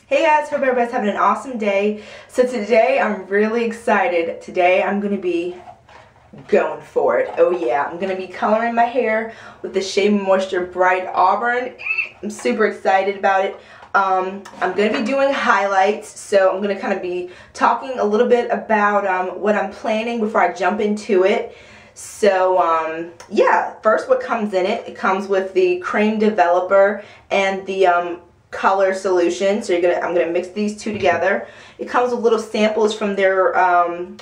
Hey guys, hope everybody's having an awesome day. So today I'm really excited. Today I'm going to be going for it. Oh yeah, I'm going to be coloring my hair with the Shea Moisture Bright Auburn. I'm super excited about it. I'm going to be doing highlights, so I'm going to kind of be talking a little bit about what I'm planning before I jump into it. So yeah, first what comes in it. It comes with the cream developer and the color solution. So I'm gonna mix these two together. It comes with little samples from their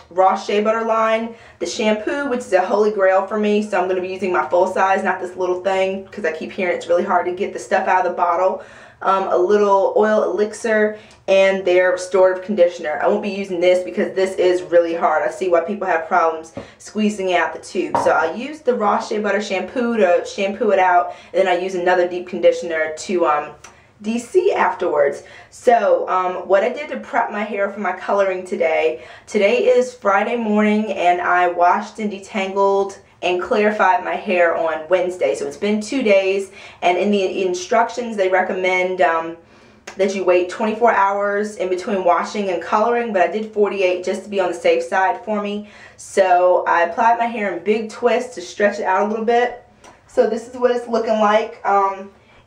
raw shea butter line, the shampoo, which is a holy grail for me, so I'm gonna be using my full size, not this little thing, because I keep hearing it's really hard to get the stuff out of the bottle. A little oil elixir and their restorative conditioner. I won't be using this because this is really hard. I see why people have problems squeezing out the tube. So I use the raw shea butter shampoo to shampoo it out, and then I use another deep conditioner to DC afterwards. So what I did to prep my hair for my coloring today is Friday morning, and I washed and detangled and clarified my hair on Wednesday. So it's been 2 days, and in the instructions they recommend that you wait 24 hours in between washing and coloring, but I did 48 just to be on the safe side for me. So I applied my hair in big twists to stretch it out a little bit. So this is what it's looking like.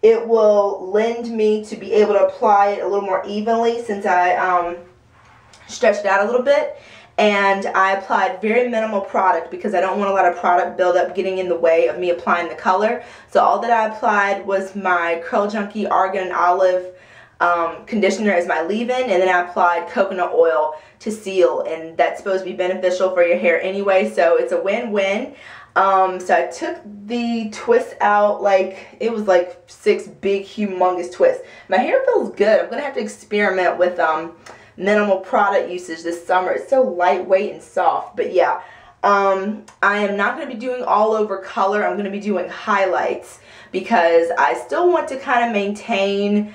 It will lend me to be able to apply it a little more evenly since I stretched it out a little bit. And I applied very minimal product because I don't want a lot of product buildup getting in the way of me applying the color. So all that I applied was my Curl Junkie Argan and Olive conditioner as my leave-in, and then I applied coconut oil to seal, and that's supposed to be beneficial for your hair anyway, so it's a win-win. So I took the twist out, like it was like 6 big humongous twists. My hair feels good. I'm gonna have to experiment with minimal product usage this summer. It's so lightweight and soft, but yeah, I am not going to be doing all over color. I'm going to be doing highlights because I still want to kind of maintain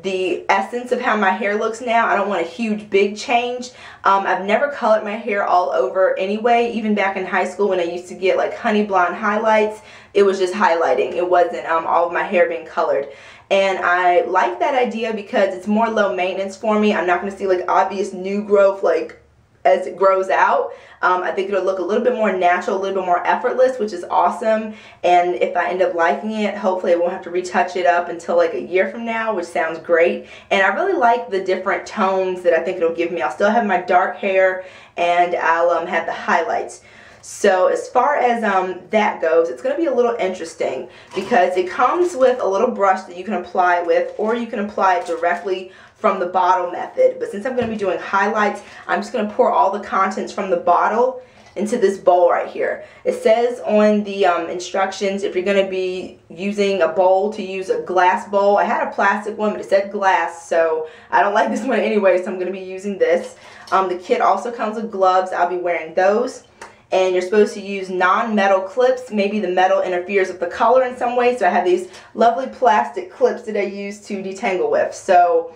the essence of how my hair looks now. I don't want a huge big change. I've never colored my hair all over anyway. Even back in high school when I used to get like honey blonde highlights, it was just highlighting. It wasn't all of my hair being colored. And I like that idea because it's more low maintenance for me. I'm not going to see like obvious new growth like as it grows out. I think it'll look a little bit more natural, a little bit more effortless, which is awesome. And if I end up liking it, hopefully I won't have to retouch it up until like a year from now, which sounds great. And I really like the different tones that I think it'll give me. I'll still have my dark hair, and I'll have the highlights. So as far as that goes, it's going to be a little interesting because it comes with a little brush that you can apply with, or you can apply it directly from the bottle method. But since I'm going to be doing highlights, I'm just going to pour all the contents from the bottle into this bowl right here. It says on the instructions, if you're going to be using a bowl, to use a glass bowl. I had a plastic one, but it said glass, so I don't like this one anyway, so I'm going to be using this. The kit also comes with gloves. I'll be wearing those. And you're supposed to use non-metal clips. Maybe the metal interferes with the color in some way, so I have these lovely plastic clips that I use to detangle with. So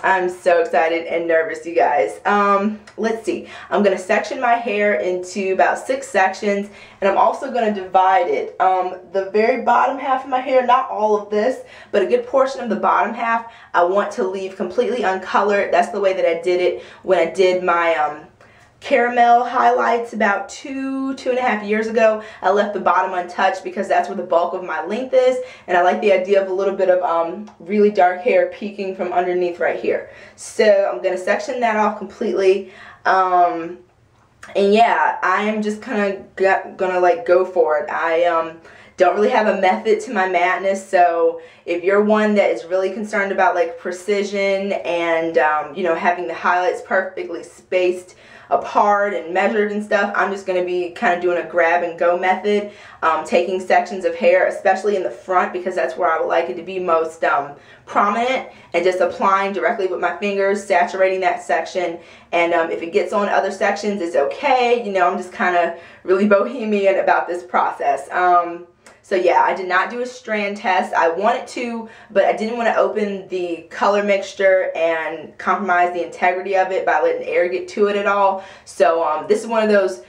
I'm so excited and nervous, you guys. Let's see. I'm going to section my hair into about 6 sections, and I'm also going to divide it. The very bottom half of my hair, not all of this, but a good portion of the bottom half, I want to leave completely uncolored. That's the way that I did it when I did my caramel highlights about 2.5 years ago. I left the bottom untouched because that's where the bulk of my length is, and I like the idea of a little bit of really dark hair peeking from underneath right here. So I'm going to section that off completely. And yeah, I am just kind of gonna like go for it. I don't really have a method to my madness, so if you're one that is really concerned about like precision and you know, having the highlights perfectly spaced apart and measured and stuff, I'm just going to be kind of doing a grab and go method, taking sections of hair, especially in the front because that's where I would like it to be most prominent, and just applying directly with my fingers, saturating that section. And if it gets on other sections, it's okay. You know, I'm just kind of really bohemian about this process. So yeah, I did not do a strand test. I wanted to, but I didn't want to open the color mixture and compromise the integrity of it by letting air get to it at all. So this is one of those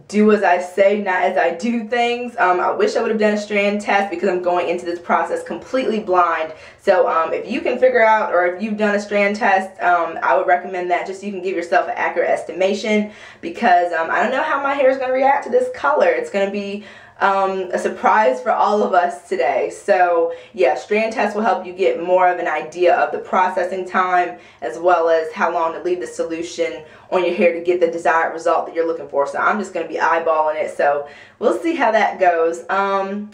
do as I say, not as I do things. I wish I would have done a strand test because I'm going into this process completely blind. So if you can figure out, or if you've done a strand test, I would recommend that, just so you can give yourself an accurate estimation, because I don't know how my hair is going to react to this color. It's going to be a surprise for all of us today. So yeah, strand test will help you get more of an idea of the processing time, as well as how long to leave the solution on your hair to get the desired result that you're looking for. So I'm just going to be eyeballing it, so we'll see how that goes.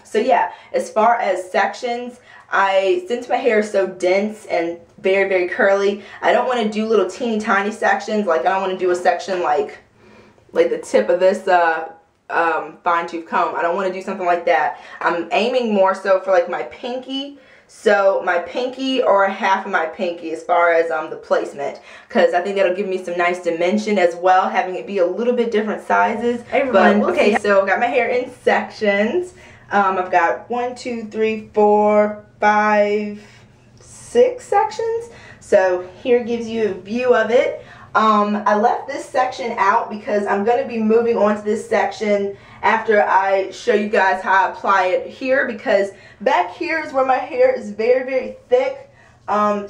So yeah, as far as sections, since my hair is so dense and very, very curly, I don't want to do little teeny tiny sections. Like, I don't want to do a section like the tip of this fine tooth comb. I don't want to do something like that. I'm aiming more so for like my pinky. So my pinky, or half of my pinky, as far as the placement, because I think that'll give me some nice dimension as well, having it be a little bit different sizes. But okay, so I've got my hair in sections. I've got 1, 2, 3, 4, 5, 6 sections. So here gives you a view of it. I left this section out because I'm going to be moving on to this section after I show you guys how I apply it here, because back here is where my hair is very, very thick,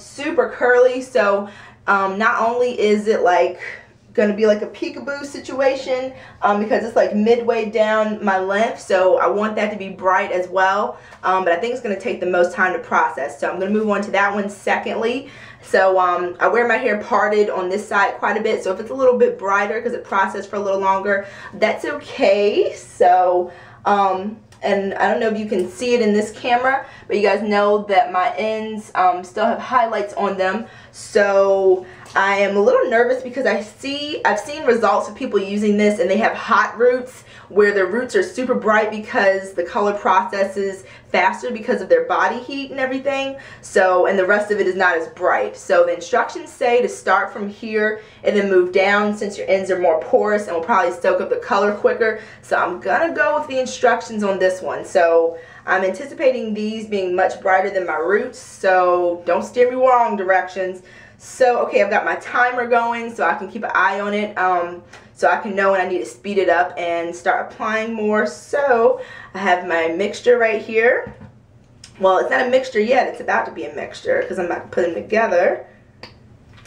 super curly. So not only is it like going to be like a peekaboo situation, because it's like midway down my length, so I want that to be bright as well, but I think it's going to take the most time to process, so I'm going to move on to that one secondly. So I wear my hair parted on this side quite a bit, so if it's a little bit brighter because it processed for a little longer, that's okay. So and I don't know if you can see it in this camera, but you guys know that my ends still have highlights on them. So I am a little nervous because I've seen results of people using this and they have hot roots, where their roots are super bright because the color processes faster because of their body heat and everything. So, and the rest of it is not as bright. So the instructions say to start from here and then move down, since your ends are more porous and will probably soak up the color quicker. So I'm gonna go with the instructions on this one. So I'm anticipating these being much brighter than my roots, so don't steer me wrong, directions. So okay, I've got my timer going so I can keep an eye on it, so I can know when I need to speed it up and start applying more. So I have my mixture right here. Well, it's not a mixture yet, it's about to be a mixture because I'm about to put them together.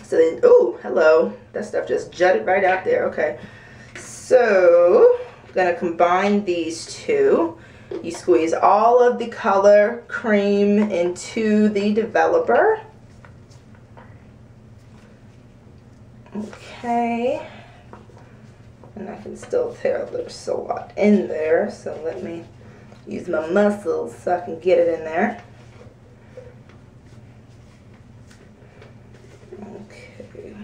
So then, ooh, hello, that stuff just jutted right out there. Okay, so I'm gonna combine these two. You squeeze all of the color cream into the developer. Okay, and I can still tell there's a lot in there, so let me use my muscles so I can get it in there. Okay,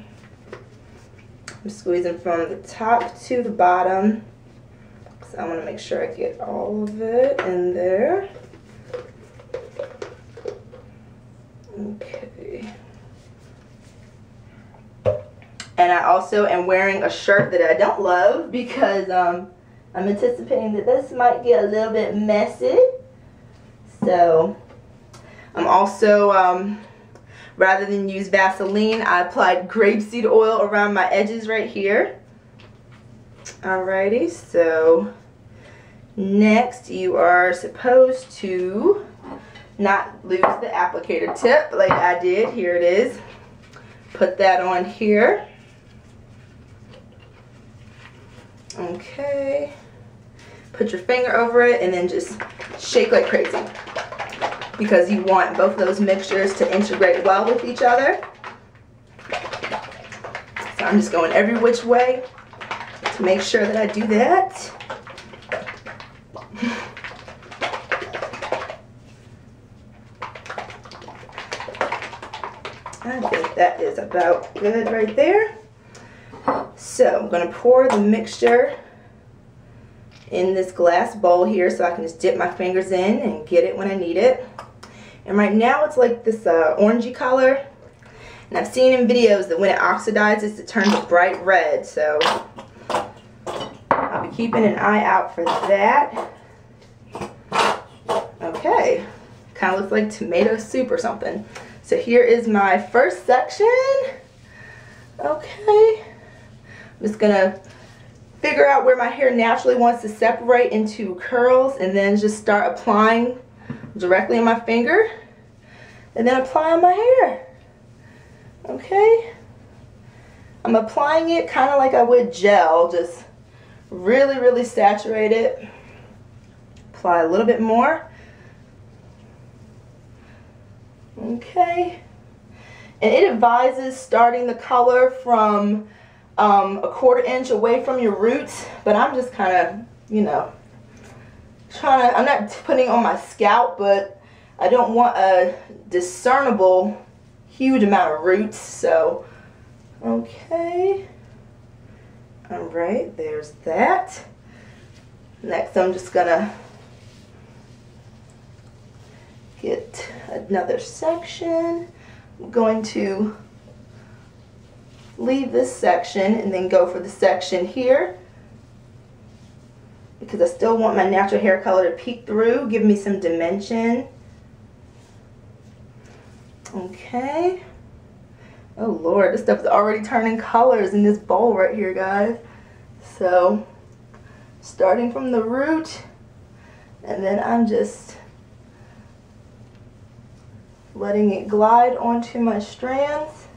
I'm squeezing from the top to the bottom, so I want to make sure I get all of it in there. Okay. And I also am wearing a shirt that I don't love because I'm anticipating that this might get a little bit messy. So I'm also, rather than use Vaseline, I applied grapeseed oil around my edges right here. Alrighty, so next you are supposed to not lose the applicator tip like I did. Here it is. Put that on here. Okay, put your finger over it and then just shake like crazy, because you want both of those mixtures to integrate well with each other. So I'm just going every which way to make sure that I do that. I think that is about good right there. So I'm going to pour the mixture in this glass bowl here so I can just dip my fingers in and get it when I need it. And right now it's like this orangey color. And I've seen in videos that when it oxidizes it turns a bright red. So I'll be keeping an eye out for that. Okay, kind of looks like tomato soup or something. So here is my first section. Okay. I'm just gonna figure out where my hair naturally wants to separate into curls, and then just start applying directly on my finger, and then apply on my hair. Okay? I'm applying it kind of like I would gel, just really, really saturate it. Apply a little bit more. Okay. And it advises starting the color from a 1/4 inch away from your roots, but I'm just kind of, you know, I'm not putting it on my scalp, but I don't want a discernible huge amount of roots, so okay. Alright, there's that. Next I'm just gonna get another section. I'm going to leave this section and then go for the section here, because I still want my natural hair color to peek through, give me some dimension. Okay. Oh Lord, this stuff is already turning colors in this bowl right here, guys. So, starting from the root, and then I'm just letting it glide onto my strands.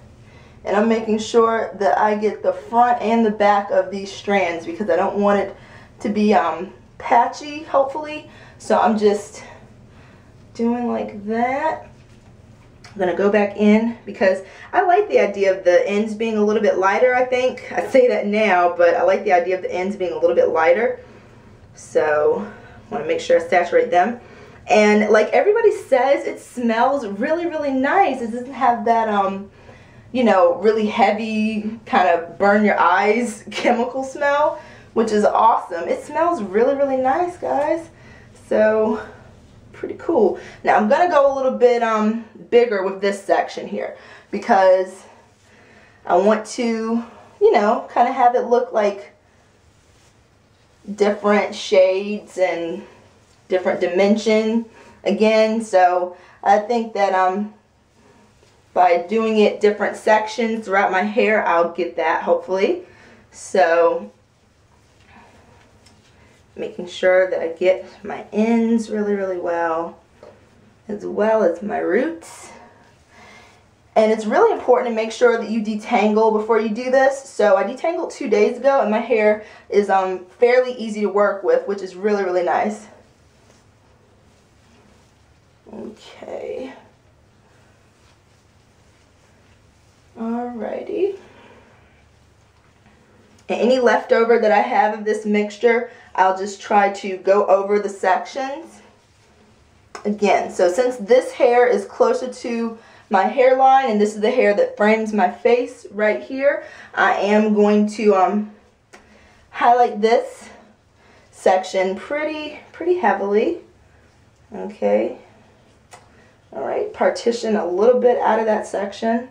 And I'm making sure that I get the front and the back of these strands, because I don't want it to be patchy, hopefully. So I'm just doing like that. I'm going to go back in because I like the idea of the ends being a little bit lighter, I think. I say that now, but I like the idea of the ends being a little bit lighter. So I want to make sure I saturate them. And like everybody says, it smells really, really nice. It doesn't have that, you know, really heavy kind of burn your eyes chemical smell, which is awesome. It smells really, really nice, guys. So pretty cool. Now I'm gonna go a little bit bigger with this section here, because I want to, you know, kind of have it look like different shades and different dimension again. So I think that by doing it different sections throughout my hair, I'll get that hopefully. So making sure that I get my ends really, really well as my roots. And it's really important to make sure that you detangle before you do this. So I detangled 2 days ago, and my hair is fairly easy to work with, which is really, really nice. Okay. Alrighty. And any leftover that I have of this mixture, I'll just try to go over the sections again. So since this hair is closer to my hairline, and this is the hair that frames my face right here, I am going to highlight this section pretty heavily. Okay. Alright, partition a little bit out of that section.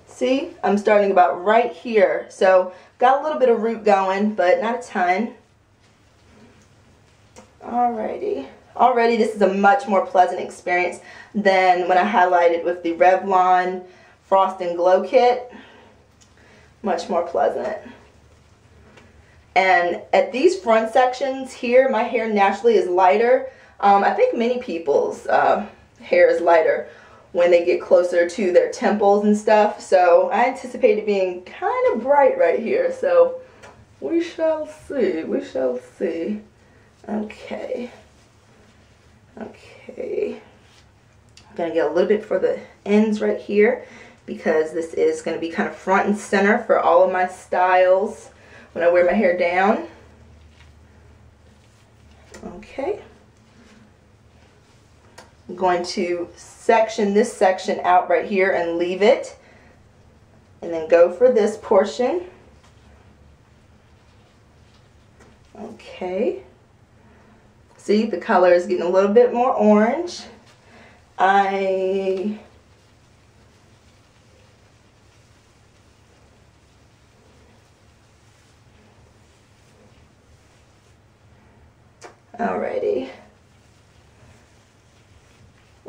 See, I'm starting about right here. So got a little bit of root going, but not a ton. Alrighty. Already this is a much more pleasant experience than when I highlighted with the Revlon Frost and Glow Kit. Much more pleasant. And at these front sections here, my hair naturally is lighter. I think many people's hair is lighter when they get closer to their temples and stuff. So I anticipate it being kind of bright right here. So we shall see. We shall see. Okay. Okay. I'm going to get a little bit for the ends right here, because this is going to be kind of front and center for all of my styles when I wear my hair down. Okay. I'm going to section this section out right here and leave it, and then go for this portion. Okay. See, the color is getting a little bit more orange. Alrighty.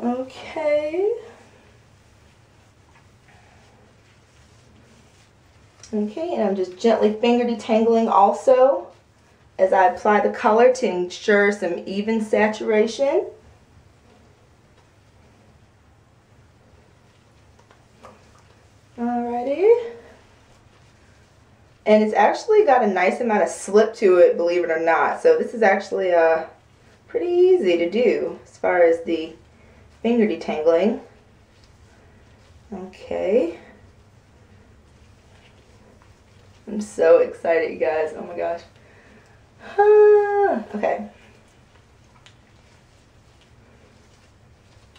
Okay. Okay, and I'm just gently finger detangling also as I apply the color to ensure some even saturation. Alrighty. And it's actually got a nice amount of slip to it, believe it or not. So this is actually pretty easy to do as far as the finger detangling. Okay. I'm so excited, you guys. Oh my gosh. Okay.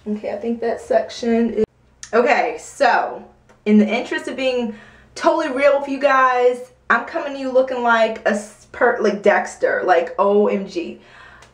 Okay, I think that section is... Okay, so in the interest of being totally real with you guys, I'm coming to you looking like like Dexter, like OMG.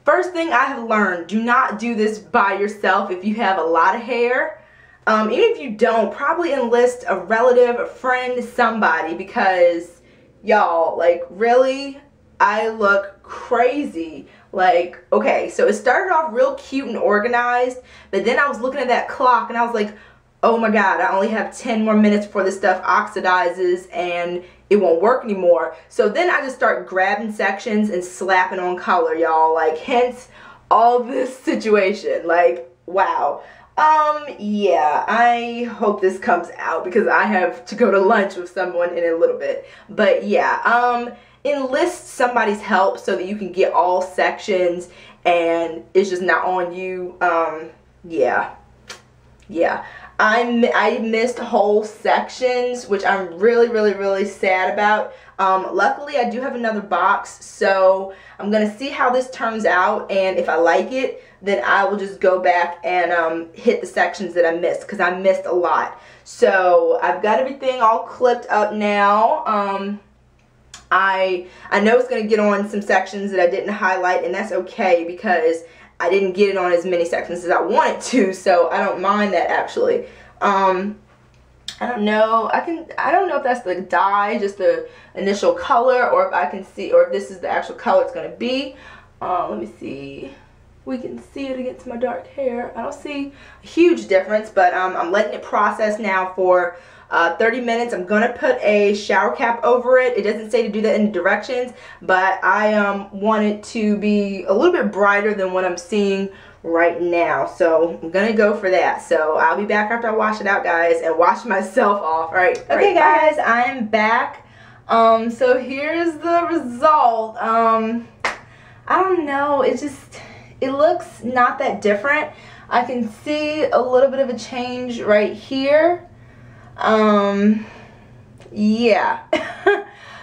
First thing I have learned, do not do this by yourself if you have a lot of hair. Even if you don't, probably enlist a relative, a friend, somebody, because y'all, like, really, I look crazy. Like, okay, so it started off real cute and organized, but then I was looking at that clock and I was like, oh my god, I only have 10 more minutes before this stuff oxidizes and it won't work anymore. So then I just start grabbing sections and slapping on color, y'all. Like, hence all this situation. Like, wow. Yeah, I hope this comes out because I have to go to lunch with someone in a little bit. But yeah, enlist somebody's help so that you can get all sections and it's just not on you. Yeah. I missed whole sections, which I'm really sad about. Luckily, I do have another box, so I'm going to see how this turns out, and if I like it, then I will just go back and hit the sections that I missed, because I missed a lot. So I've got everything all clipped up now. I know it's going to get on some sections that I didn't highlight, and that's okay, because I didn't get it on as many sections as I wanted to, so I don't mind that actually. I don't know. I don't know if that's the dye, just the initial color, or if I can see, or if this is the actual color it's going to be. Let me see. We can see it against my dark hair. I don't see a huge difference, but I'm letting it process now for 30 minutes. I'm going to put a shower cap over it. It doesn't say to do that in the directions, but I want it to be a little bit brighter than what I'm seeing right now. So I'm going to go for that. So I'll be back after I wash it out, guys, and wash myself off. All right. Okay, guys, I am back. So here's the result. I don't know. It looks not that different. I can see a little bit of a change right here. Yeah.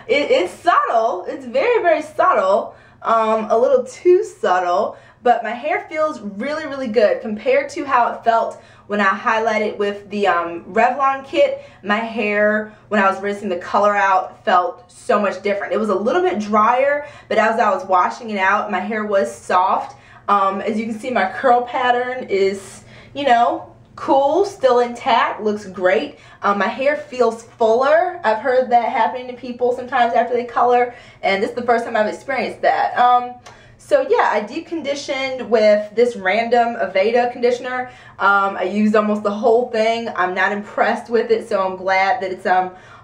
It's subtle. It's very subtle. A little too subtle, but my hair feels really good compared to how it felt when I highlighted with the Revlon kit. My hair, when I was rinsing the color out, felt so much different. It was a little bit drier, but as I was washing it out, my hair was soft. As you can see, my curl pattern is, you know, cool, still intact, looks great. My hair feels fuller. I've heard that happening to people sometimes after they color, and this is the first time I've experienced that. So yeah, I deep conditioned with this random Aveda conditioner. I used almost the whole thing. I'm not impressed with it, so I'm glad that it's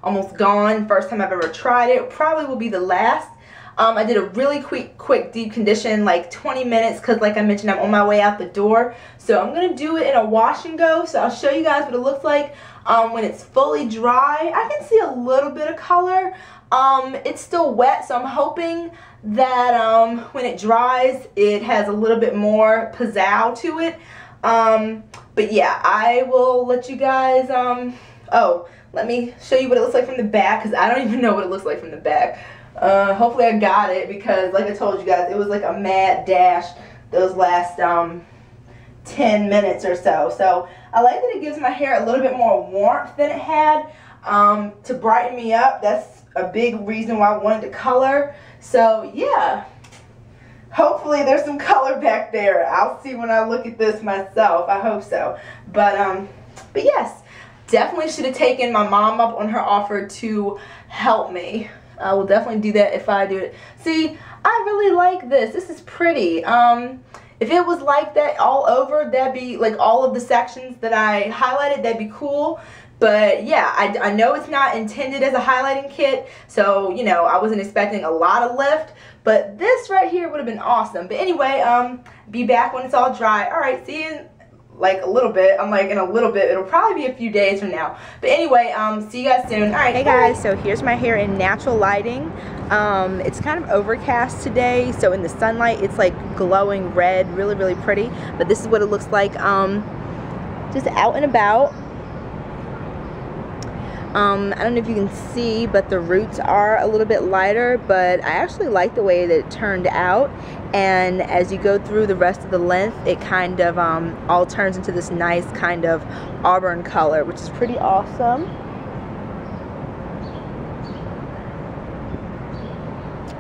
almost gone. First time I've ever tried it. Probably will be the last. I did a really quick deep condition, like 20 minutes, because like I mentioned, I'm on my way out the door. So I'm going to do it in a wash and go. So I'll show you guys what it looks like when it's fully dry. I can see a little bit of color. It's still wet, so I'm hoping that when it dries, it has a little bit more pizzazz to it. But yeah, I will let you guys, oh, let me show you what it looks like from the back, because I don't even know what it looks like from the back. Hopefully I got it, because like I told you guys, it was like a mad dash those last 10 minutes or so. So I like that it gives my hair a little bit more warmth than it had to brighten me up. That's a big reason why I wanted to color. So yeah, hopefully there's some color back there. I'll see when I look at this myself. I hope so. But yes, definitely should have taken my mom up on her offer to help me. I will definitely do that if I do it. See, I really like this. This is pretty. If it was like that all over, that'd be like all of the sections that I highlighted, that'd be cool. But yeah, I know it's not intended as a highlighting kit, so you know, I wasn't expecting a lot of lift, but this right here would have been awesome. But anyway, be back when it's all dry. All right, see you in like a little bit. I'm like, in a little bit, it'll probably be a few days from now. But anyway, see you guys soon. All right, hey guys, so here's my hair in natural lighting. It's kind of overcast today, so in the sunlight it's like glowing red, really, really pretty. But this is what it looks like just out and about. I don't know if you can see, but the roots are a little bit lighter, but I actually like the way that it turned out. And as you go through the rest of the length, it kind of all turns into this nice kind of auburn color, which is pretty awesome.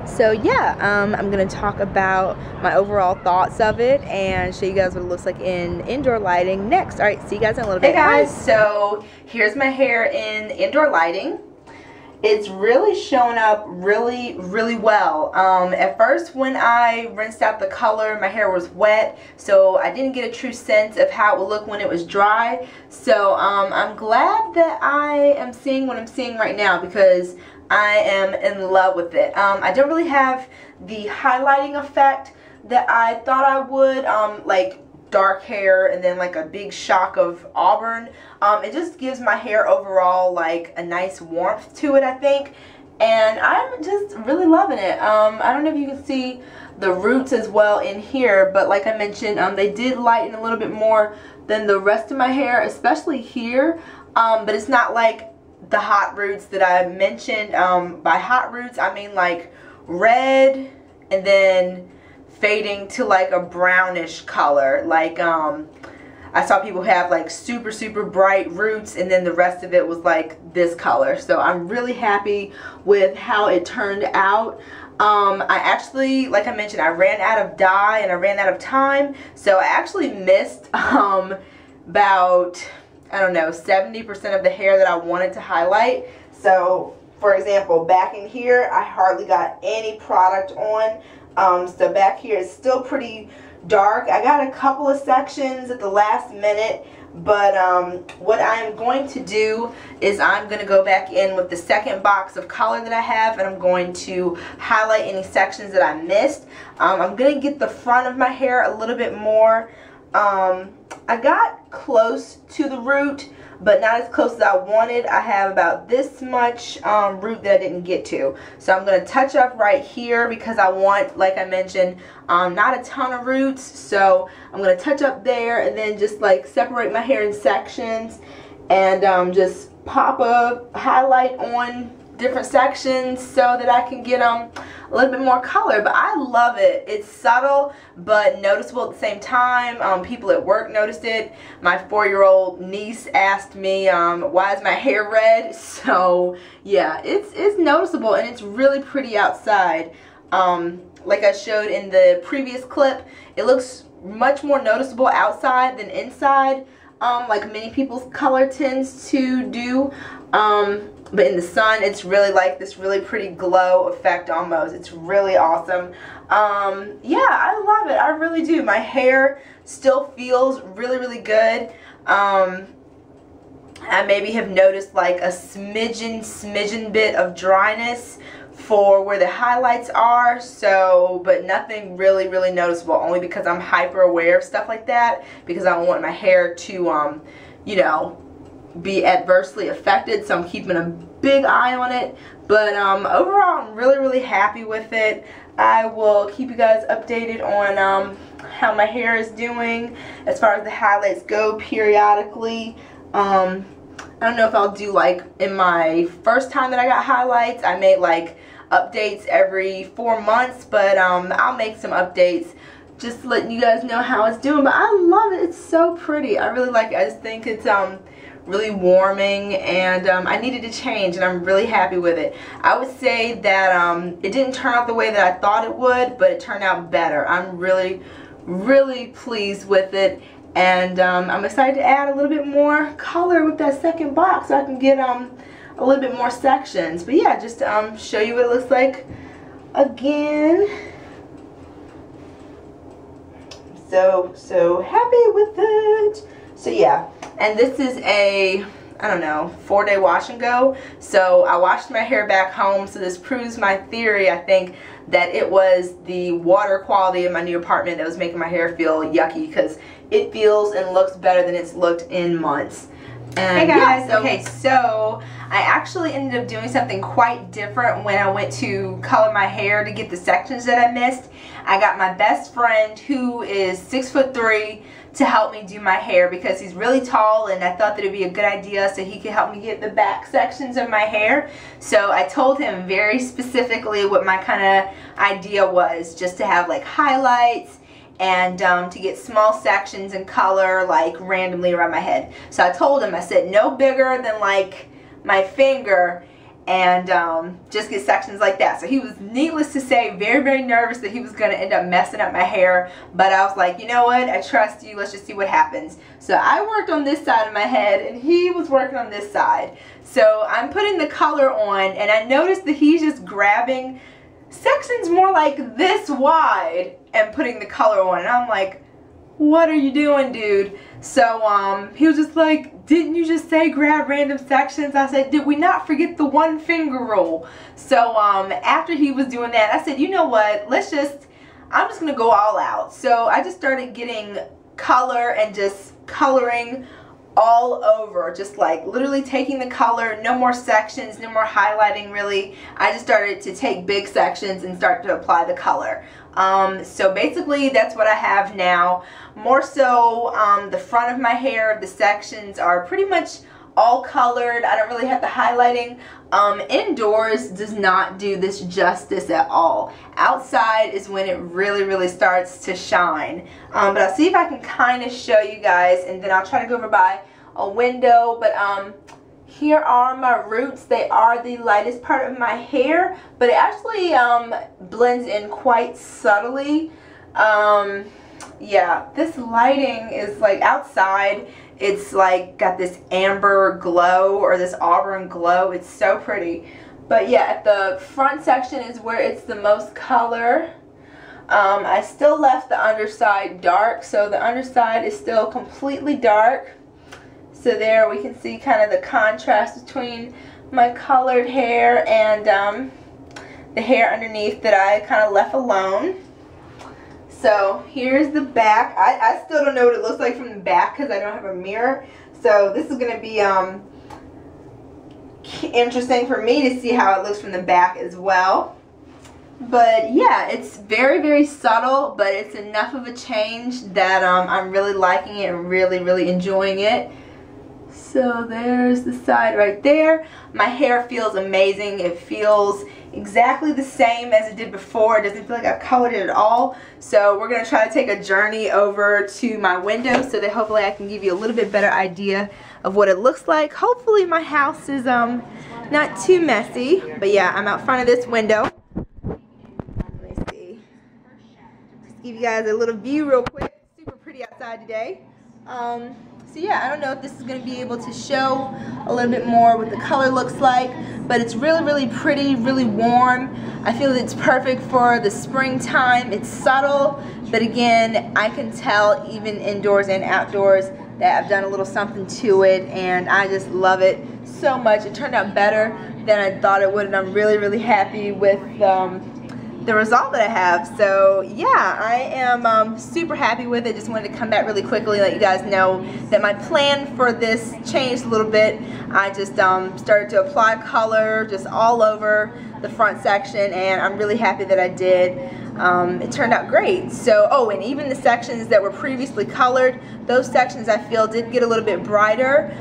So yeah, I'm going to talk about my overall thoughts of it and show you guys what it looks like in indoor lighting next. Alright, see you guys in a little bit. Hey guys, so here's my hair in indoor lighting. It's really showing up really, really well. At first when I rinsed out the color, my hair was wet, so I didn't get a true sense of how it would look when it was dry. So I'm glad that I am seeing what I'm seeing right now, because I am in love with it. I don't really have the highlighting effect that I thought I would, like dark hair and then like a big shock of auburn. It just gives my hair overall like a nice warmth to it, I think, and I'm just really loving it. I don't know if you can see the roots as well in here, but like I mentioned, they did lighten a little bit more than the rest of my hair, especially here, but it's not like the hot roots that I mentioned. By hot roots I mean like red and then fading to like a brownish color. Like I saw people have like super, super bright roots and then the rest of it was like this color. So I'm really happy with how it turned out. I actually, like I mentioned, I ran out of dye and I ran out of time, so I actually missed about, I don't know, 70% of the hair that I wanted to highlight. So for example, back in here I hardly got any product on. So back here it's still pretty dark. I got a couple of sections at the last minute, but what I'm going to do is I'm going to go back in with the second box of color that I have, and I'm going to highlight any sections that I missed. I'm going to get the front of my hair a little bit more. I got close to the root, but not as close as I wanted. I have about this much root that I didn't get to. So I'm going to touch up right here because I want, like I mentioned, not a ton of roots. So I'm going to touch up there and then just like separate my hair in sections and just pop a highlight on different sections so that I can get a little bit more color. But I love it. It's subtle but noticeable at the same time. People at work noticed it. My 4-year-old niece asked me, why is my hair red? So yeah, it's noticeable and it's really pretty outside. Like I showed in the previous clip, it looks much more noticeable outside than inside, like many people's color tends to do. But in the sun, it's really like this really pretty glow effect almost. It's really awesome. Yeah, I love it. I really do. My hair still feels really, really good. I maybe have noticed like a smidgen bit of dryness for where the highlights are, so, but nothing really, really noticeable, only because I'm hyper aware of stuff like that, because I don't want my hair to, you know, be adversely affected, so I'm keeping a big eye on it. But overall I'm really, really happy with it. I will keep you guys updated on how my hair is doing as far as the highlights go periodically. I don't know if I'll do like in my first time that I got highlights, I made like updates every 4 months, but I'll make some updates just letting you guys know how it's doing. But I love it. It's so pretty. I really like it. I just think it's really warming, and I needed to change, and I'm really happy with it. I would say that it didn't turn out the way that I thought it would, but it turned out better. I'm really, really pleased with it, and I'm excited to add a little bit more color with that second box so I can get a little bit more sections. But yeah, just to show you what it looks like again. So happy with it. So yeah, and this is a, I I don't know, 4-day wash and go. So I washed my hair back home, so this proves my theory, I think, that it was the water quality of my new apartment that was making my hair feel yucky, because it feels and looks better than it's looked in months. And hey guys, yeah, okay, so I actually ended up doing something quite different when I went to color my hair to get the sections that I missed. I got my best friend, who is 6'3", to help me do my hair because he's really tall, and I thought that it would be a good idea so he could help me get the back sections of my hair. So I told him very specifically what my kind of idea was, just to have like highlights and to get small sections and color like randomly around my head. So I told him, I said no bigger than like my finger, and just get sections like that. So he was, needless to say, very, very nervous that he was going to end up messing up my hair, but I was like, you know what, I trust you, let's just see what happens. So I worked on this side of my head and he was working on this side. So I'm putting the color on, and I noticed that he's just grabbing sections more like this wide and putting the color on, and I'm like, what are you doing, dude? So he was just like, didn't you just say grab random sections? I said, did we not forget the one finger rule? So after he was doing that, I said, you know what, I'm just gonna go all out. So I just started getting color and just coloring all over, just like literally taking the color, no more sections, no more highlighting really. I just started to take big sections and start to apply the color. So basically that's what I have now. More so the front of my hair, the sections are pretty much all colored. I don't really have the highlighting. Indoors does not do this justice at all. Outside is when it really, really starts to shine. But I'll see if I can kind of show you guys, and then I'll try to go over by a window. But here are my roots. They are the lightest part of my hair, but it actually blends in quite subtly. Yeah, this lighting is like outside. It's like got this amber glow, or this Auburn glow. It's so pretty. But yeah, at the front section is where it's the most color. I still left the underside dark, so the underside is still completely dark. So there we can see kind of the contrast between my colored hair and the hair underneath that I kind of left alone. So here's the back. I still don't know what it looks like from the back because I don't have a mirror. So this is going to be interesting for me to see how it looks from the back as well. But yeah, it's very, very subtle, but it's enough of a change that I'm really liking it and really, really enjoying it. So there's the side right there. My hair feels amazing. It feels exactly the same as it did before. It doesn't feel like I've colored it at all. So we're going to try to take a journey over to my window so that hopefully I can give you a little bit better idea of what it looks like. Hopefully my house is not too messy. But yeah, I'm out front of this window. Let me see. Just give you guys a little view real quick. Super pretty outside today. So yeah, I don't know if this is going to be able to show a little bit more what the color looks like, but it's really, really pretty, really warm. I feel that it's perfect for the springtime. It's subtle, but again, I can tell even indoors and outdoors that I've done a little something to it, and I just love it so much. It turned out better than I thought it would, and I'm really, really happy with the result that I have. So yeah, I am super happy with it. Just wanted to come back really quickly and let you guys know that my plan for this changed a little bit. I just started to apply color just all over the front section, and I'm really happy that I did. It turned out great. So, oh, and even the sections that were previously colored, those sections I feel did get a little bit brighter,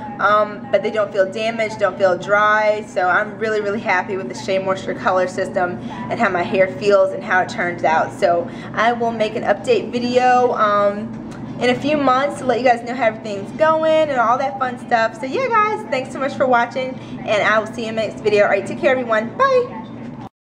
but they don't feel damaged, don't feel dry. So I'm really, really happy with the Shea Moisture color system and how my hair feels and how it turns out. So I will make an update video in a few months to let you guys know how everything's going and all that fun stuff. So yeah guys, thanks so much for watching, and I will see you in the next video. Alright, take care everyone. Bye!